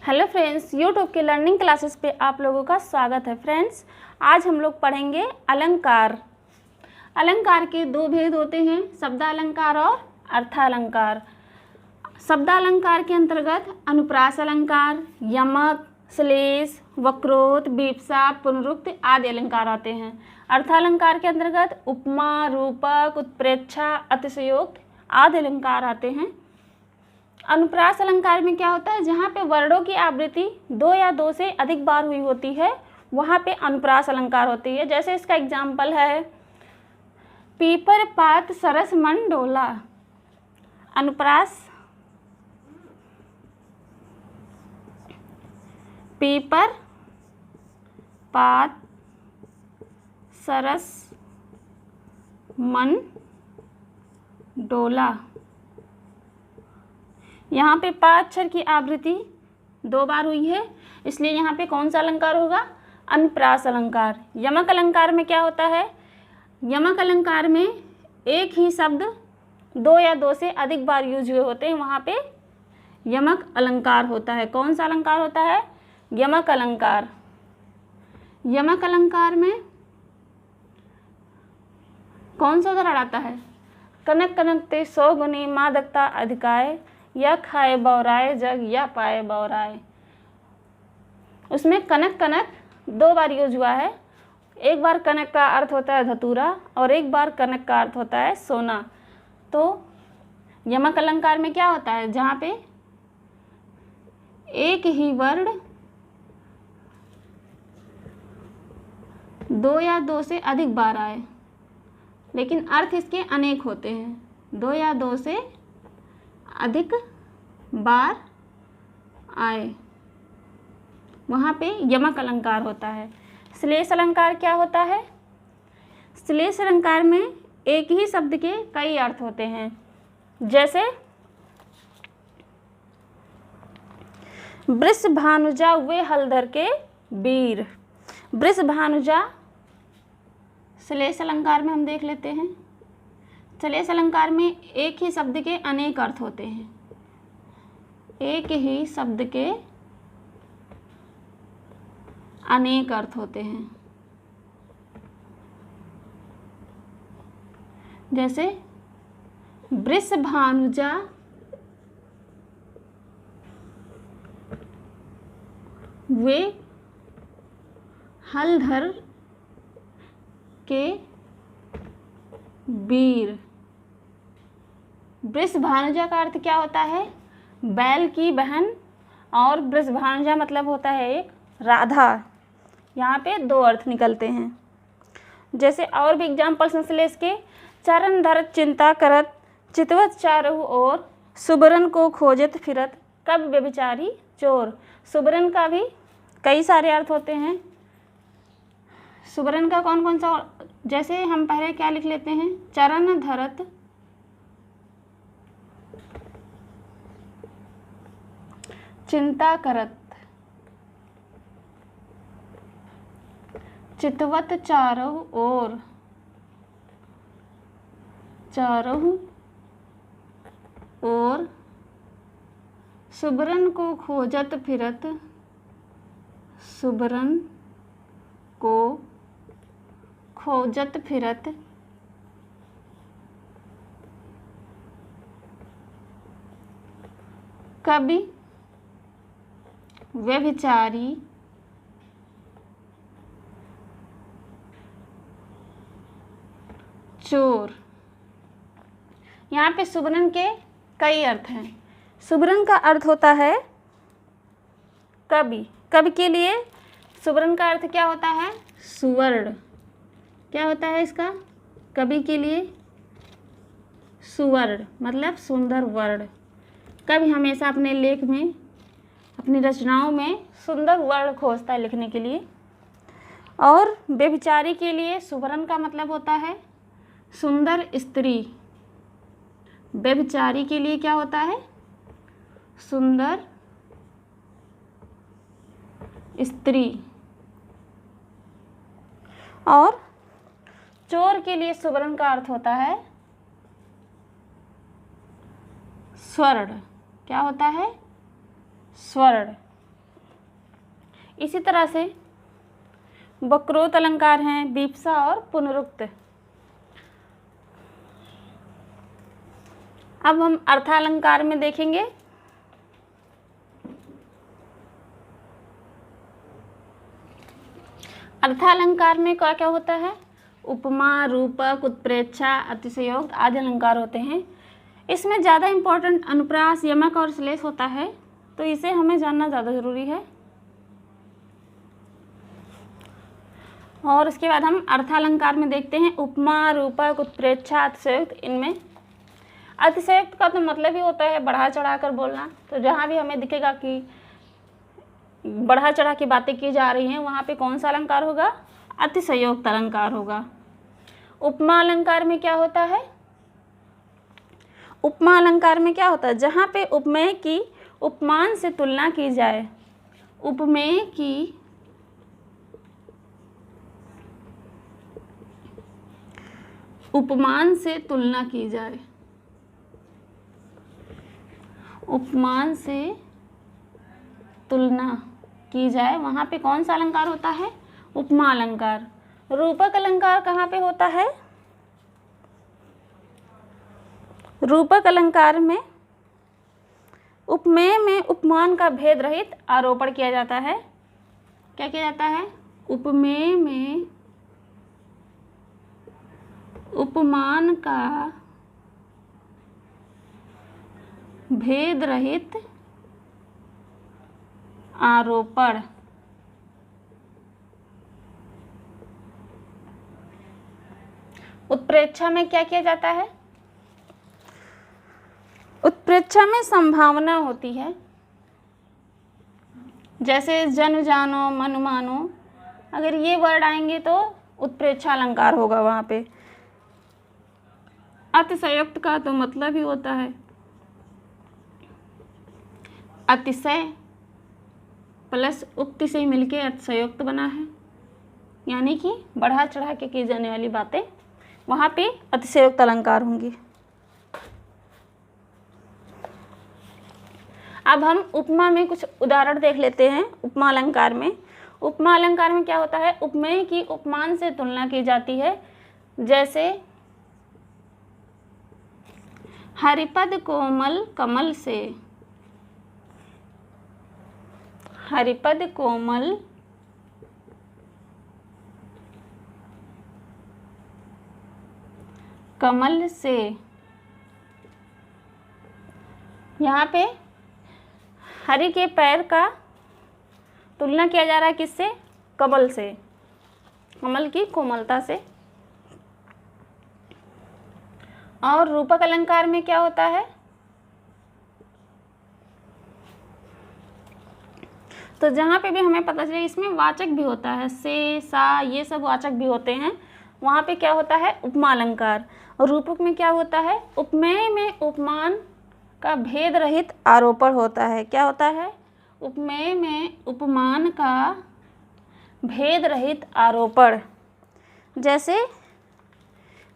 Hello friends, YouTube के learning classes पे आप लोगों का स्वागत है। फ्रेंड्स, आज हम लोग पढ़ेंगे अलंकार। अलंकार के दो भेद होते हैं, शब्दालंकार और अर्थालंकार। शब्दालंकार के अंतर्गत अनुप्रास अलंकार, यमक, श्लेष, वक्रोक्त, विवक्षा, पुनरुक्त आदि अलंकार आते हैं। अर्थालंकार के अंतर्गत उपमा, रूपक, उत्प्रेक्षा, अतिशयोक्त आदि अलंकार आते हैं। अनुप्रास अलंकार में क्या होता है, जहाँ पे वर्णों की आवृत्ति दो या दो से अधिक बार हुई होती है वहाँ पे अनुप्रास अलंकार होती है। जैसे इसका एग्जाम्पल है पीपर पात सरस मन डोला। अनुप्रास पीपर पात सरस मन डोला। यहाँ पे पा अक्षर की आवृत्ति दो बार हुई है, इसलिए यहाँ पे कौन सा अलंकार होगा, अनुप्रास अलंकार। यमक अलंकार में क्या होता है, यमक अलंकार में एक ही शब्द दो या दो से अधिक बार यूज हुए होते हैं, वहाँ पे यमक अलंकार होता है। कौन सा अलंकार होता है, यमक अलंकार। यमक अलंकार में कौन सा उदाहरण आता है, कनक कनकते 100 गुनी मादकता अधिकाय, या खाए बौराए जग या पाए बौराए। उसमें कनक कनक दो बार यूज हुआ है। एक बार कनक का अर्थ होता है धतूरा और एक बार कनक का अर्थ होता है सोना। तो यमक अलंकार में क्या होता है, जहाँ पे एक ही वर्ण दो या दो से अधिक बार आए, लेकिन अर्थ इसके अनेक होते हैं, दो या दो से अधिक बार आए, वहाँ पे यमक अलंकार होता है। श्लेष अलंकार क्या होता है, श्लेष अलंकार में एक ही शब्द के कई अर्थ होते हैं। जैसे वृषभानुजा वे हलधर के वीर। वृषभानुजा श्लेष अलंकार में हम देख लेते हैं। श्लेष अलंकार में एक ही शब्द के अनेक अर्थ होते हैं, एक ही शब्द के अनेक अर्थ होते हैं। जैसे वृषभानुजा वे हलधर के वीर। वृषभानुजा का अर्थ क्या होता है, बैल की बहन, और वृषभानुजा मतलब होता है एक राधा। यहाँ पे दो अर्थ निकलते हैं। जैसे और भी एग्जाम्पल्स श्लेष के, चरण धरत चिंता करत, चितवत चारहु ओर, सुबरन को खोजत फिरत, कब व्यभिचारी चोर। सुबरन का भी कई सारे अर्थ होते हैं। सुबरन का कौन कौन सा, जैसे हम पहले क्या लिख लेते हैं, चरण धरत चिंता करत, चितवत चारहु ओर, चारहु ओर, सुबरन को खोजत फिरत, सुबरन को खोजत फिरत, कभी व्यभिचारी चोर। यहाँ पे सुबरन के कई अर्थ हैं। सुबरन का अर्थ होता है कवि। कवि के लिए सुबरन का अर्थ क्या होता है, सुवर्ण। क्या होता है इसका, कवि के लिए सुवर्ण मतलब सुंदर वर्ण। कवि हमेशा अपने लेख में, अपनी रचनाओं में सुंदर वर्ण खोजता है लिखने के लिए। और व्यभिचारी के लिए सुवर्ण का मतलब होता है सुंदर स्त्री। व्यभिचारी के लिए क्या होता है, सुंदर स्त्री। और चोर के लिए सुवर्ण का अर्थ होता है स्वर्ण। क्या होता है? स्वर्ण। इसी तरह से वक्रोक्त अलंकार हैं वीप्सा और पुनरुक्त। अब हम अर्थालंकार में देखेंगे। अर्थालंकार में क्या क्या होता है? उपमा, रूपक, उत्प्रेक्षा, अतिशयोक्त आदि अलंकार होते हैं। इसमें ज़्यादा इम्पोर्टेंट अनुप्रास, यमक और श्लेष होता है, तो इसे हमें जानना ज़्यादा ज़रूरी है। और उसके बाद हम अर्थालंकार में देखते हैं उपमा, रूपक, उत्प्रेक्षा, अतिशयोक्त। इनमें अतिशयोक्त का तो मतलब ही होता है बढ़ा चढ़ा कर बोलना। तो जहाँ भी हमें दिखेगा कि बढ़ा चढ़ा की बातें की जा रही हैं, वहाँ पे कौन सा अलंकार होगा? अतिशयोक्त अलंकार होगा। उपमा अलंकार में क्या होता है? उपमा अलंकार में क्या होता है? जहाँ पे उपमेय की उपमान से तुलना की जाए, उपमेय की उपमान से तुलना की जाए, उपमान से तुलना की जाए, वहाँ पे कौन सा अलंकार होता है? उपमा अलंकार। रूपक अलंकार कहाँ पे होता है? रूपक अलंकार में उपमेय में उपमान का भेद रहित आरोपण किया जाता है। क्या किया जाता है? उपमेय में उपमान का भेद रहित आरोपण। उत्प्रेक्षा में क्या किया जाता है? उत्प्रेक्षा में संभावना होती है, जैसे जन जानो मन मानो, अगर ये वर्ड आएंगे तो उत्प्रेक्षा अलंकार होगा वहाँ पे। अतिशयोक्त का तो मतलब ही होता है अतिशय प्लस उक्ति से मिलके अतिशयोक्त बना है, यानी कि बढ़ा चढ़ा के की जाने वाली बातें, वहाँ पे अतिशयोक्त अलंकार होंगी। अब हम उपमा में कुछ उदाहरण देख लेते हैं। उपमा अलंकार में, उपमा अलंकार में क्या होता है? उपमेय की उपमान से तुलना की जाती है, जैसे हरिपद कोमल कमल से, हरिपद कोमल कमल से। यहाँ पे हरि के पैर का तुलना किया जा रहा है किससे? कमल से, कमल की कोमलता से। और रूपक अलंकार में क्या होता है? तो जहाँ पे भी हमें पता चले इसमें वाचक भी होता है, से, सा, ये सब वाचक भी होते हैं, वहाँ पे क्या होता है? उपमा अलंकार। और रूपक में क्या होता है? उपमेय में उपमान का भेद रहित आरोपण होता है। क्या होता है? उपमेय में उपमान का भेद रहित आरोपण। जैसे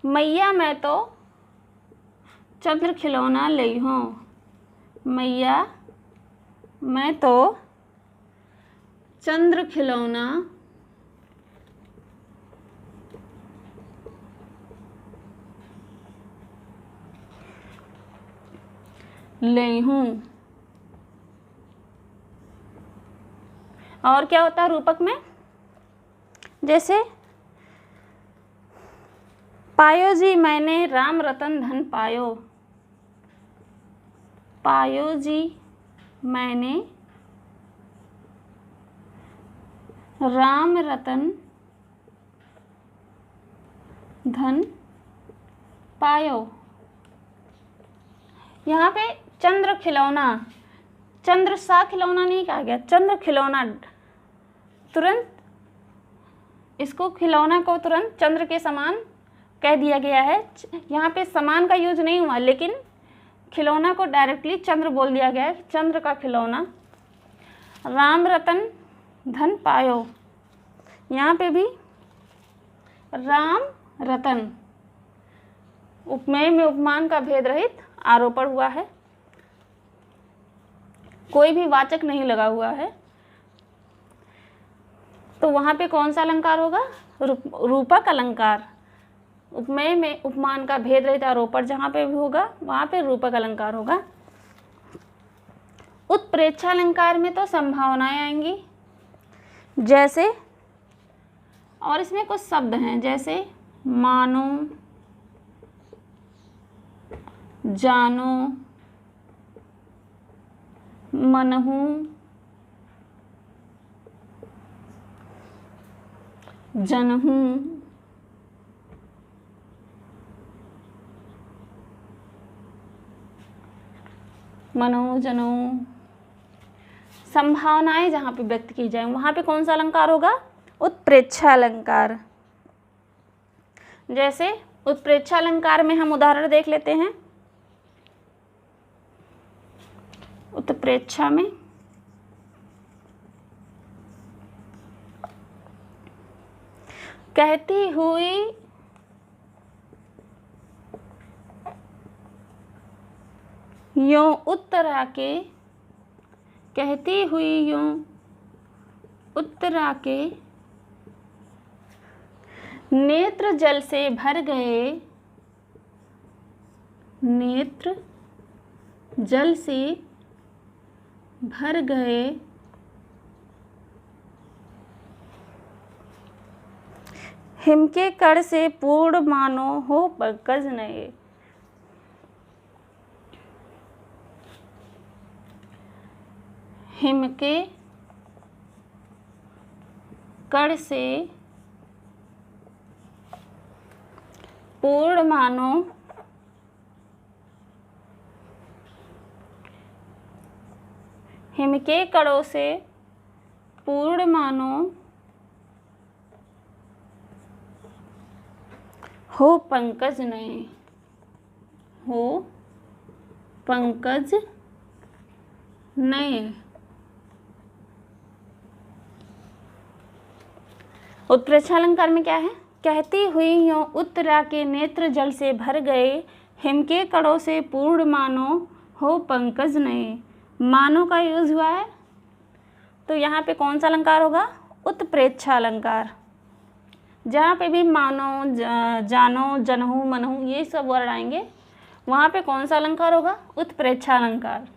मैया मैं तो चंद्र खिलौना लई हूँ, मैया मैं तो चंद्र खिलौना ले हूँ। और क्या होता है रूपक में? जैसे पायो जी मैंने राम रतन धन पायो, पायो जी मैंने राम रतन धन पायो। यहाँ पे चंद्र खिलौना, चंद्र सा खिलौना नहीं कहा गया, चंद्र खिलौना। तुरंत इसको खिलौना को तुरंत चंद्र के समान कह दिया गया है। यहाँ पे समान का यूज नहीं हुआ, लेकिन खिलौना को डायरेक्टली चंद्र बोल दिया गया है, चंद्र का खिलौना। राम रतन धन पायो, यहाँ पे भी राम रतन, उपमेय में उपमान का भेद रहित आरोपण हुआ है, कोई भी वाचक नहीं लगा हुआ है। तो वहाँ पे कौन सा अलंकार होगा? रूपक अलंकार। उपमेय में उपमान का भेद रहित आरोपण जहाँ पे भी होगा वहाँ पे रूपक अलंकार होगा। उत्प्रेक्षा अलंकार में तो संभावनाएं आएंगी, जैसे, और इसमें कुछ शब्द हैं जैसे मानो, जानो, मनहु, जनहु, मनो, जनो, संभावनाएं जहाँ पे व्यक्त की जाए वहाँ पे कौन सा अलंकार होगा? उत्प्रेक्षा अलंकार। जैसे उत्प्रेक्षा अलंकार में हम उदाहरण देख लेते हैं। उत्प्रेक्षा में कहती हुई यूं उत्तरा के, कहती हुई यूं उत्तरा के नेत्र जल से भर गए, नेत्र जल से भर गए, हिम के कण से पूर्ण मानो हो पंकज नए। हिम के कण से पूर्ण मानो हिम के कणों से पूर्ण मानो हो पंकज नए, हो पंकज नए। उत्प्रेक्षा अलंकार में क्या है? कहती हुई यूं उत्तरा के नेत्र जल से भर गए, हिम के कणों से पूर्ण मानो हो पंकज नए। मानो का यूज हुआ है तो यहाँ पे कौन सा अलंकार होगा? उत्प्रेक्षा अलंकार। जहाँ पे भी मानो, जानो, जनहु, मनहु ये सब वर्ड आएंगे वहाँ पे कौन सा अलंकार होगा? उत्प्रेक्षा अलंकार।